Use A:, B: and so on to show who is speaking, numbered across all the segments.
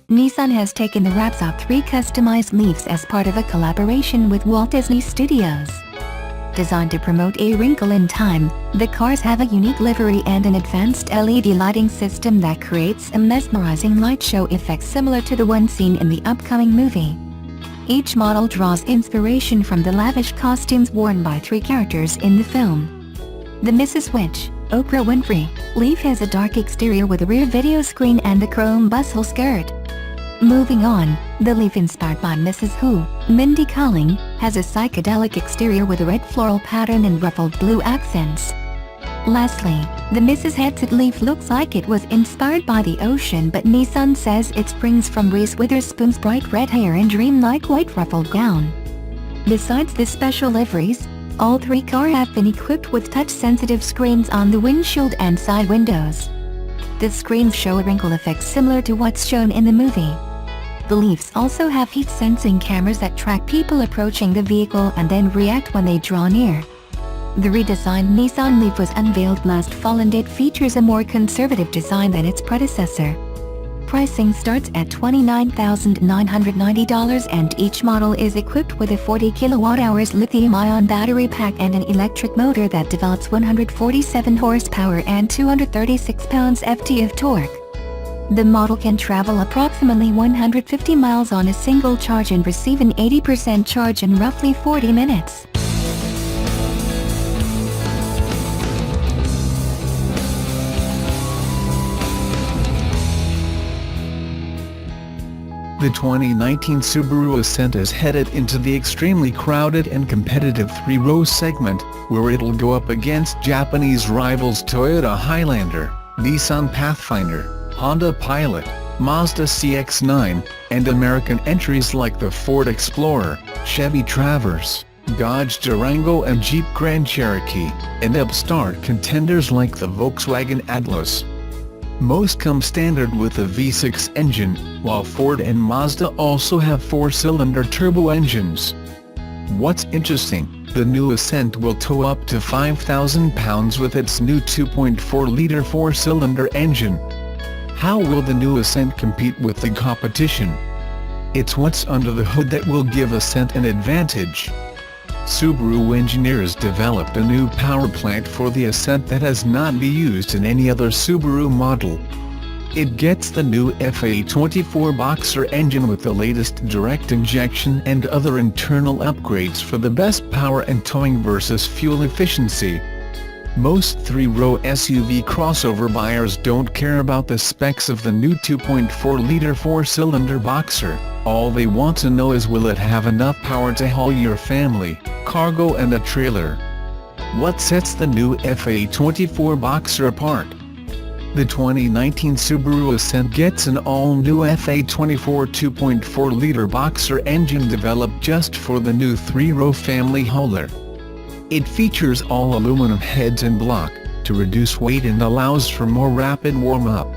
A: Nissan has taken the wraps off 3 customized Leafs as part of a collaboration with Walt Disney Studios. Designed to promote a wrinkle in time, the cars have a unique livery and an advanced LED lighting system that creates a mesmerizing light show effect similar to the one seen in the upcoming movie. Each model draws inspiration from the lavish costumes worn by 3 characters in the film. The Mrs. Witch, Oprah Winfrey, Leaf has a dark exterior with a rear video screen and a chrome bustle skirt. Moving on, the Leaf inspired by Mrs. Who, Mindy Kaling, has a psychedelic exterior with a red floral pattern and ruffled blue accents. Lastly, the Mrs. Headset Leaf looks like it was inspired by the ocean, but Nissan says it springs from Reese Witherspoon's bright red hair and dreamlike white ruffled gown. Besides the special liveries, all 3 cars have been equipped with touch-sensitive screens on the windshield and side windows. The screens show a wrinkle effect similar to what's shown in the movie. The Leafs also have heat-sensing cameras that track people approaching the vehicle and then react when they draw near. The redesigned Nissan Leaf was unveiled last fall and it features a more conservative design than its predecessor. Pricing starts at $29,990 and each model is equipped with a 40 kWh lithium-ion battery pack and an electric motor that develops 147 horsepower and 236 pounds-ft of torque. The model can travel approximately 150 miles on a single charge and receive an 80% charge in roughly 40 minutes.
B: The 2019 Subaru Ascent is headed into the extremely crowded and competitive 3-row segment, where it'll go up against Japanese rivals Toyota Highlander, Nissan Pathfinder, Honda Pilot, Mazda CX-9, and American entries like the Ford Explorer, Chevy Traverse, Dodge Durango and Jeep Grand Cherokee, and upstart contenders like the Volkswagen Atlas. Most come standard with a V6 engine, while Ford and Mazda also have 4-cylinder turbo engines. What's interesting, the new Ascent will tow up to 5,000 pounds with its new 2.4-liter 4-cylinder engine. How will the new Ascent compete with the competition? It's what's under the hood that will give Ascent an advantage. Subaru engineers developed a new power plant for the Ascent that has not been used in any other Subaru model. It gets the new FA24 Boxer engine with the latest direct injection and other internal upgrades for the best power and towing versus fuel efficiency. Most 3-row SUV crossover buyers don't care about the specs of the new 2.4-liter 4-cylinder Boxer. All they want to know is, will it have enough power to haul your family, cargo and a trailer? What sets the new FA24 Boxer apart? The 2019 Subaru Ascent gets an all-new FA24 2.4-liter Boxer engine developed just for the new 3-row family hauler. It features all aluminum heads and block, to reduce weight and allows for more rapid warm-up.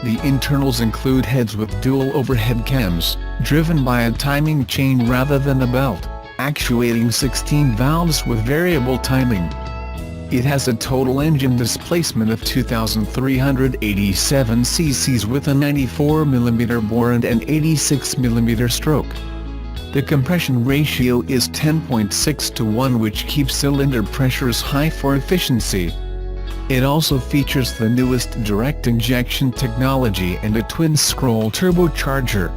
B: The internals include heads with dual overhead cams, driven by a timing chain rather than a belt, actuating 16 valves with variable timing. It has a total engine displacement of 2,387 cc's with a 94mm bore and an 86mm stroke. The compression ratio is 10.6 to 1, which keeps cylinder pressures high for efficiency. It also features the newest direct injection technology and a twin-scroll turbocharger.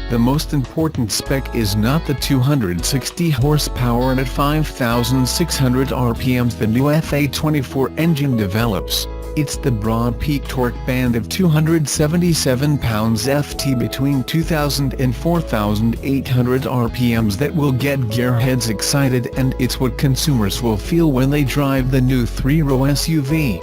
B: The most important spec is not the 260 horsepower and at 5,600 RPMs the new FA24 engine develops. It's the broad peak torque band of 277 pounds-ft between 2,000 and 4,800 RPMs that will get gearheads excited, and it's what consumers will feel when they drive the new 3-row SUV.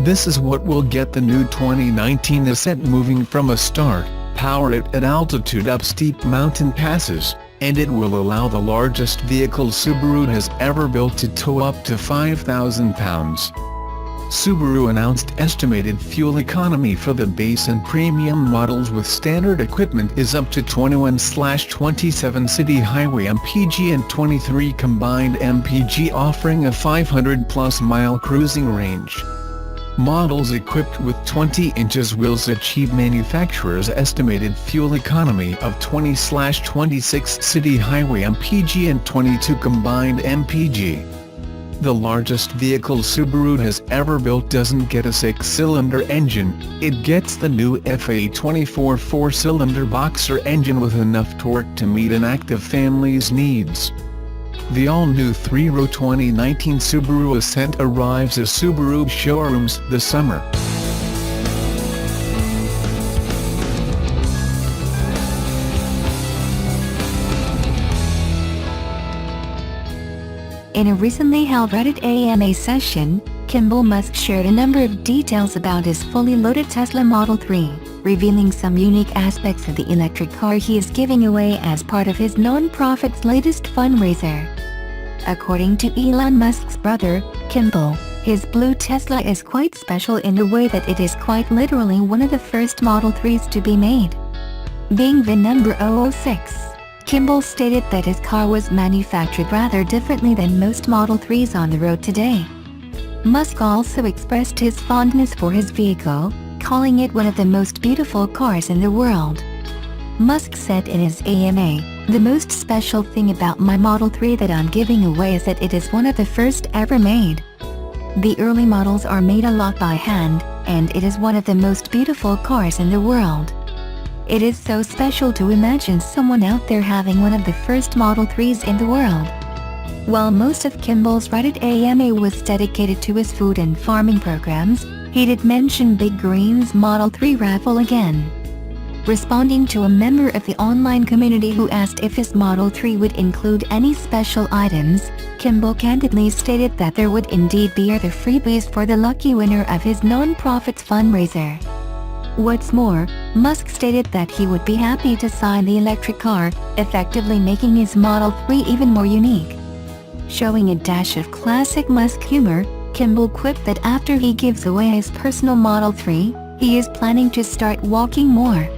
B: This is what will get the new 2019 Ascent moving from a start, power it at altitude up steep mountain passes, and it will allow the largest vehicle Subaru has ever built to tow up to 5,000 pounds. Subaru announced estimated fuel economy for the base and premium models with standard equipment is up to 21/27 city highway MPG and 23 combined MPG, offering a 500+ mile cruising range. Models equipped with 20 inches wheels achieve manufacturer's estimated fuel economy of 20/26 city highway MPG and 22 combined MPG. The largest vehicle Subaru has ever built doesn't get a 6-cylinder engine, it gets the new FA24 4-cylinder boxer engine with enough torque to meet an active family's needs. The all-new 3-row 2019 Subaru Ascent arrives at Subaru showrooms this summer.
A: In a recently held Reddit AMA session, Kimball Musk shared a number of details about his fully loaded Tesla Model 3, revealing some unique aspects of the electric car he is giving away as part of his non-profit's latest fundraiser. According to Elon Musk's brother, Kimball, his blue Tesla is quite special in the way that it is quite literally one of the first Model 3s to be made. Being VIN number 006. Kimball stated that his car was manufactured rather differently than most Model 3s on the road today. Musk also expressed his fondness for his vehicle, calling it one of the most beautiful cars in the world. Musk said in his AMA, "The most special thing about my Model 3 that I'm giving away is that it is one of the first ever made. The early models are made a lot by hand, and it is one of the most beautiful cars in the world. It is so special to imagine someone out there having one of the first Model 3s in the world." While most of Kimball's Reddit AMA was dedicated to his food and farming programs, he did mention Big Green's Model 3 raffle again. Responding to a member of the online community who asked if his Model 3 would include any special items, Kimball candidly stated that there would indeed be other freebies for the lucky winner of his non-profit fundraiser. What's more, Musk stated that he would be happy to sign the electric car, effectively making his Model 3 even more unique. Showing a dash of classic Musk humor, Kimball quipped that after he gives away his personal Model 3, he is planning to start walking more.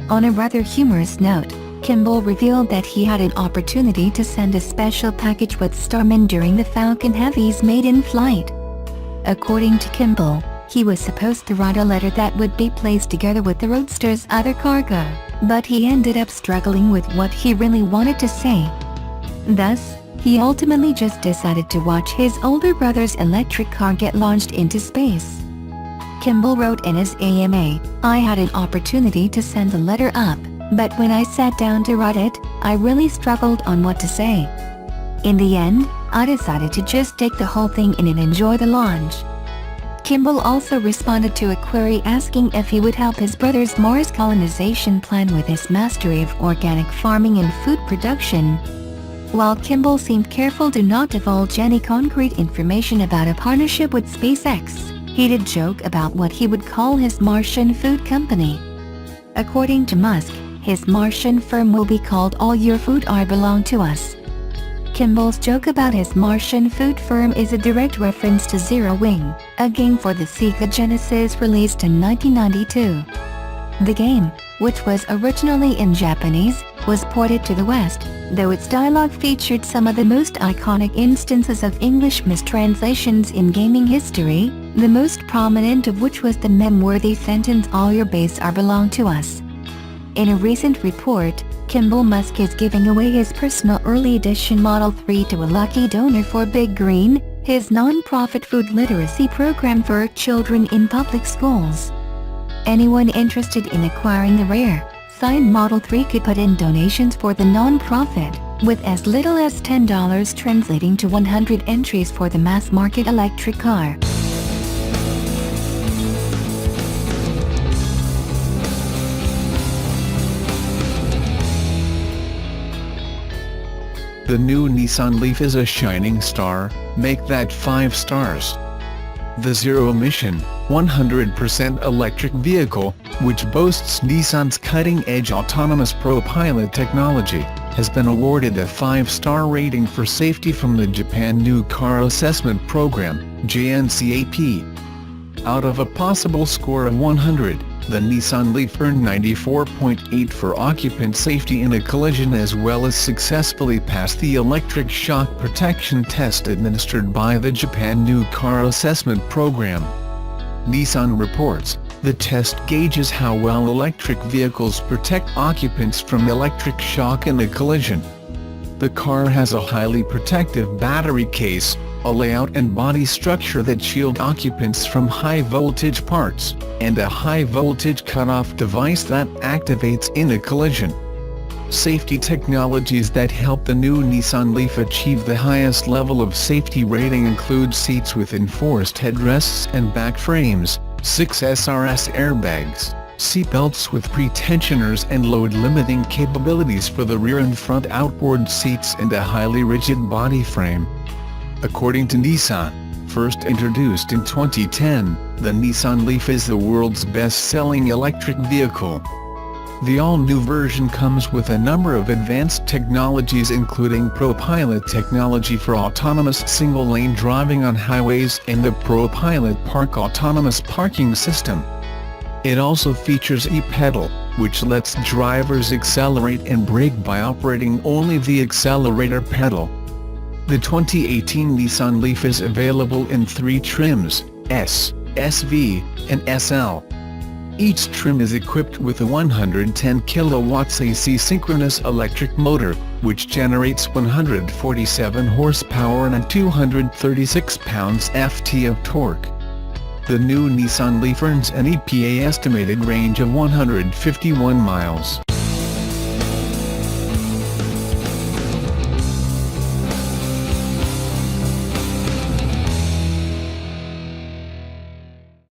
A: On a rather humorous note, Kimball revealed that he had an opportunity to send a special package with Starman during the Falcon Heavy's maiden flight. According to Kimball, he was supposed to write a letter that would be placed together with the Roadster's other cargo, but he ended up struggling with what he really wanted to say. Thus, he ultimately just decided to watch his older brother's electric car get launched into space. Kimball wrote in his AMA, "I had an opportunity to send the letter up, but when I sat down to write it, I really struggled on what to say. In the end, I decided to just take the whole thing in and enjoy the launch." Kimball also responded to a query asking if he would help his brother's Mars colonization plan with his mastery of organic farming and food production. While Kimball seemed careful to not divulge any concrete information about a partnership with SpaceX, he did joke about what he would call his Martian food company. According to Musk, his Martian firm will be called All Your Food I Belong to Us. Kimball's joke about his Martian food firm is a direct reference to Zero Wing, a game for the Sega Genesis released in 1992. The game, which was originally in Japanese, was ported to the West, though its dialogue featured some of the most iconic instances of English mistranslations in gaming history, the most prominent of which was the meme-worthy sentence "All your base are belong to us." In a recent report, Kimball Musk is giving away his personal early edition Model 3 to a lucky donor for Big Green, his non-profit food literacy program for children in public schools. Anyone interested in acquiring the rare, signed Model 3 could put in donations for the non-profit, with as little as $10 translating to 100 entries for the mass-market electric car.
B: The new Nissan Leaf is a shining star, make that 5 stars. The zero-emission, 100% electric vehicle, which boasts Nissan's cutting-edge autonomous ProPilot technology, has been awarded a 5-star rating for safety from the Japan New Car Assessment Program, JNCAP. Out of a possible score of 100, the Nissan Leaf earned 94.8 for occupant safety in a collision, as well as successfully passed the electric shock protection test administered by the Japan New Car Assessment Program. Nissan reports, the test gauges how well electric vehicles protect occupants from electric shock in a collision. The car has a highly protective battery case, a layout and body structure that shield occupants from high-voltage parts, and a high-voltage cutoff device that activates in a collision. Safety technologies that help the new Nissan Leaf achieve the highest level of safety rating include seats with enforced headrests and back frames, 6 SRS airbags, seatbelts with pretensioners and load-limiting capabilities for the rear and front outboard seats, and a highly rigid body frame. According to Nissan, first introduced in 2010, the Nissan Leaf is the world's best-selling electric vehicle. The all-new version comes with a number of advanced technologies, including ProPilot technology for autonomous single-lane driving on highways and the ProPilot Park autonomous parking system. It also features e-pedal, which lets drivers accelerate and brake by operating only the accelerator pedal. The 2018 Nissan Leaf is available in 3 trims, S, SV, and SL. Each trim is equipped with a 110 kW AC synchronous electric motor, which generates 147 horsepower and 236 pounds-ft of torque. The new Nissan Leaf earns an EPA estimated range of 151 miles.